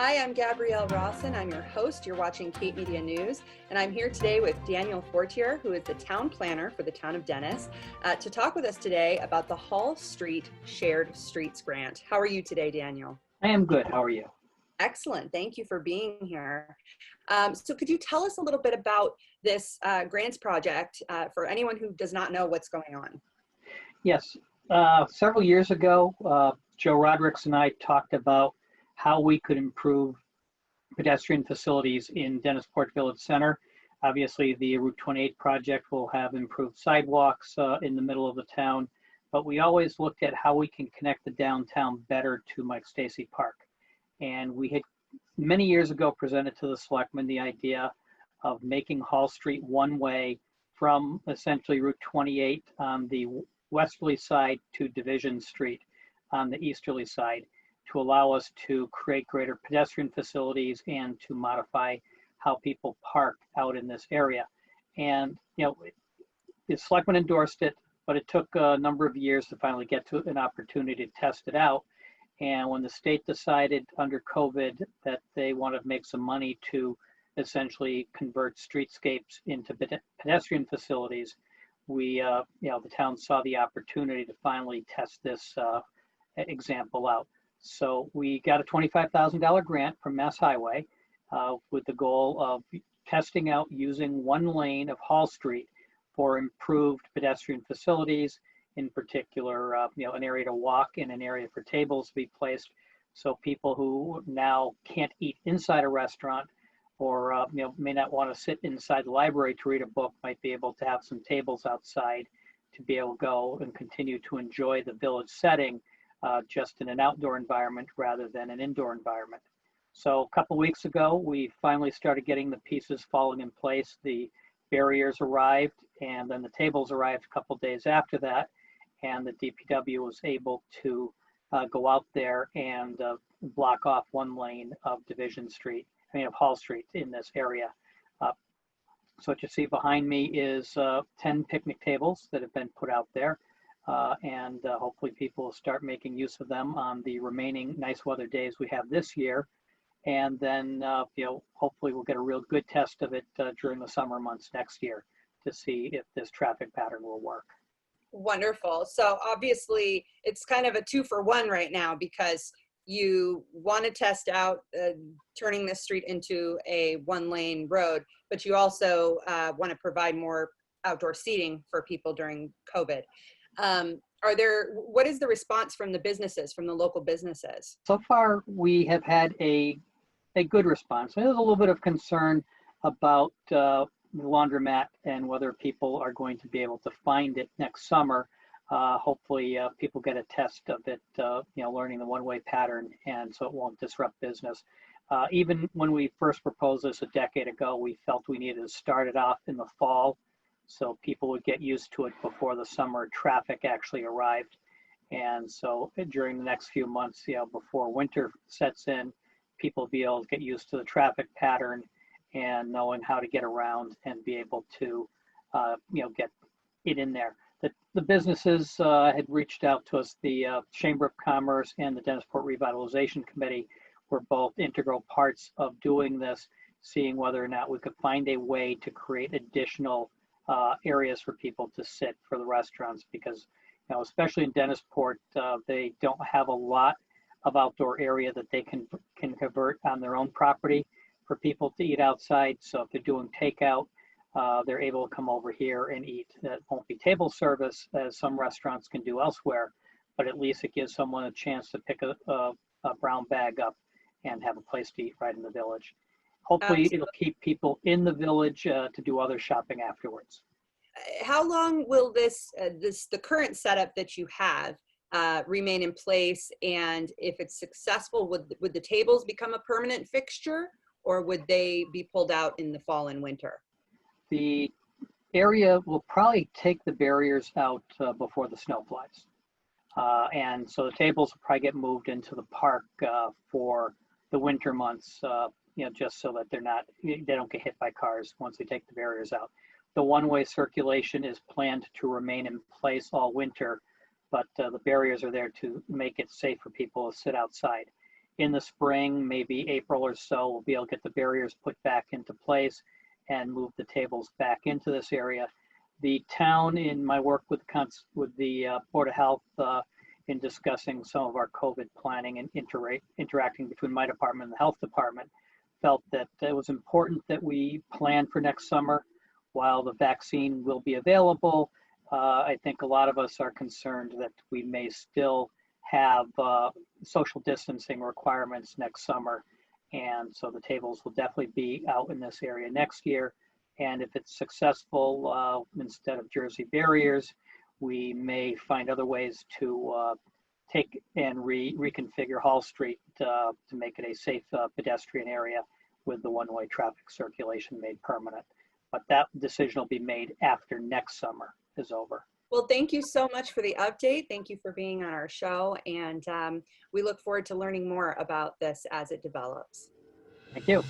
Hi, I'm Gabrielle Rosson. I'm your host. You're watching Cape Media News, and I'm here today with Daniel Fortier, who is the town planner for the town of Dennis, to talk with us today about the Hall Street Shared Streets Grant. How are you today, Daniel? I am good. How are you? Excellent. Thank you for being here. So could you tell us a little bit about this grants project for anyone who does not know what's going on? Yes. Several years ago, Joe Rodericks and I talked about how we could improve pedestrian facilities in Dennisport Village Center. Obviously, the Route 28 project will have improved sidewalks in the middle of the town, but we always looked at how we can connect the downtown better to Mike Stacy Park. And we had many years ago presented to the selectmen the idea of making Hall Street one way from essentially Route 28 on the westerly side to Division Street on the easterly side, to allow us to create greater pedestrian facilities and to modify how people park out in this area. And, the selectmen endorsed it, but it took a number of years to finally get to an opportunity to test it out. And when the state decided under COVID that they wanted to make some money to essentially convert streetscapes into pedestrian facilities, we, the town saw the opportunity to finally test this example out. So we got a $25,000 grant from Mass Highway with the goal of testing out using one lane of Hall Street for improved pedestrian facilities, in particular, an area to walk and an area for tables to be placed. So people who now can't eat inside a restaurant or may not want to sit inside the library to read a book might be able to have some tables outside to be able to go and continue to enjoy the village setting just in an outdoor environment rather than an indoor environment. So a couple weeks ago, we finally started getting the pieces falling in place. The barriers arrived and then the tables arrived a couple days after that. And the DPW was able to go out there and block off one lane of of Hall Street in this area. So what you see behind me is 10 picnic tables that have been put out there. And hopefully people will start making use of them on the remaining nice weather days we have this year. And then, hopefully we'll get a real good test of it during the summer months next year to see if this traffic pattern will work. Wonderful. So obviously it's kind of a 2-for-1 right now, because you want to test out turning this street into a one-lane road, but you also want to provide more outdoor seating for people during COVID. What is the response from the businesses, from the local businesses? So far, we have had a good response. There's a little bit of concern about the laundromat and whether people are going to be able to find it next summer. Hopefully, people get a test of it, learning the one-way pattern, and so it won't disrupt business. Even when we first proposed this a decade ago, we felt we needed to start it off in the fall so people would get used to it before the summer traffic actually arrived. And so during the next few months, before winter sets in, people will be able to get used to the traffic pattern and knowing how to get around and be able to, get it in there. The businesses had reached out to us. The Chamber of Commerce and the Dennisport Revitalization Committee were both integral parts of doing this, seeing whether or not we could find a way to create additional areas for people to sit for the restaurants, because, especially in Dennisport, they don't have a lot of outdoor area that they can convert on their own property for people to eat outside. So if they're doing takeout, they're able to come over here and eat. That won't be table service as some restaurants can do elsewhere, but at least it gives someone a chance to pick a brown bag up and have a place to eat right in the village. Hopefully Absolutely. It'll keep people in the village to do other shopping afterwards. How long will the current setup that you have remain in place? And if it's successful, would the tables become a permanent fixture, or would they be pulled out in the fall and winter? The area will probably take the barriers out before the snow flies. And so the tables will probably get moved into the park for the winter months, just so that they don't get hit by cars once they take the barriers out. The one-way circulation is planned to remain in place all winter, but the barriers are there to make it safe for people to sit outside. in the spring, maybe April or so, we'll be able to get the barriers put back into place and move the tables back into this area. The town, in my work with the Board of Health in discussing some of our COVID planning and interacting between my department and the health department, felt that it was important that we plan for next summer. While the vaccine will be available, I think a lot of us are concerned that we may still have social distancing requirements next summer. And so the tables will definitely be out in this area next year. And if it's successful, instead of Jersey barriers, we may find other ways to take and reconfigure Hall Street to make it a safe pedestrian area with the one-way traffic circulation made permanent. But that decision will be made after next summer is over. Well, thank you so much for the update. Thank you for being on our show. And we look forward to learning more about this as it develops. Thank you.